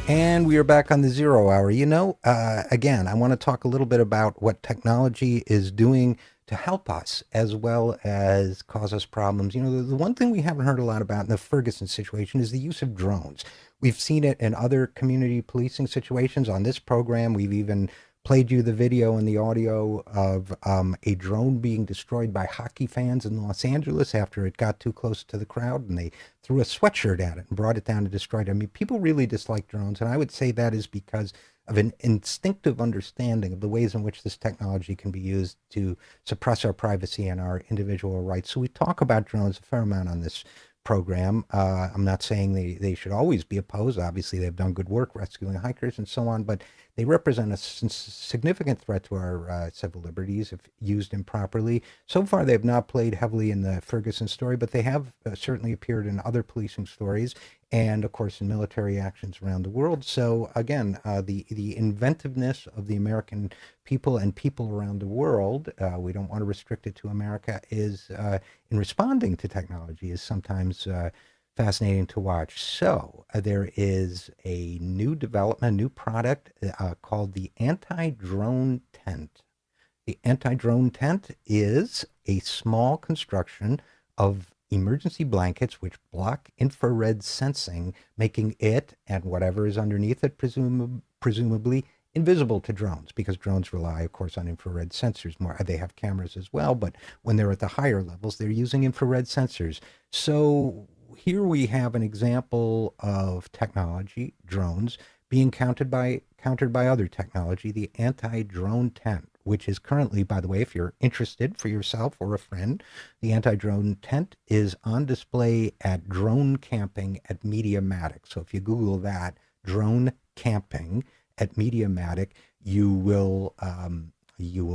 And we are back on the zero hour. Again, I want to talk a little bit about what technology is doing to help us as well as cause us problems. The one thing we haven't heard a lot about in the Ferguson situation is the use of drones. We've seen it in other community policing situations. On this program, we've even played you the video and the audio of a drone being destroyed by hockey fans in Los Angeles after it got too close to the crowd, and they threw a sweatshirt at it and brought it down and destroyed it. I mean, people really dislike drones, and I would say that is because of an instinctive understanding of the ways in which this technology can be used to suppress our privacy and our individual rights. So we talk about drones a fair amount on this program. I'm not saying they should always be opposed. Obviously, they've done good work rescuing hikers and so on, but they represent a significant threat to our civil liberties if used improperly. So far, they have not played heavily in the Ferguson story, but they have certainly appeared in other policing stories and, of course, in military actions around the world. So, again, the inventiveness of the American people and people around the world, we don't want to restrict it to America, is in responding to technology is sometimes fascinating to watch. So there is a new development, a new product called the anti-drone tent. The anti-drone tent is a small construction of emergency blankets which block infrared sensing, making it and whatever is underneath it presumably invisible to drones, because drones rely, of course, on infrared sensors more. They have cameras as well, but when they're at the higher levels, they're using infrared sensors. So here we have an example of technology, drones, being countered by other technology, the anti-drone tent, which is currently, by the way, if you're interested for yourself or a friend, the anti-drone tent is on display at drone camping at Mediamatic. So if you Google that, drone camping at Mediamatic, you will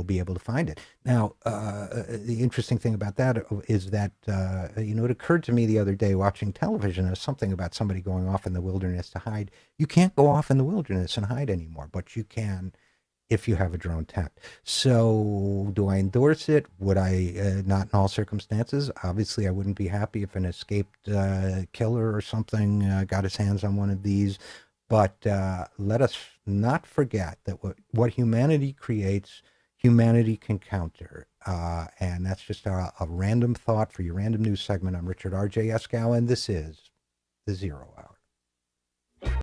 be able to find it. Now, the interesting thing about that is that it occurred to me the other day watching television. There's something about somebody going off in the wilderness to hide. You can't go off in the wilderness and hide anymore, but you can if you have a drone tent. So, do I endorse it? Would I not in all circumstances? Obviously, I wouldn't be happy if an escaped killer or something got his hands on one of these. But let us not forget that what humanity creates, humanity can counter. And that's just a random thought for your random news segment. I'm Richard RJ Eskow, and this is the Zero Hour.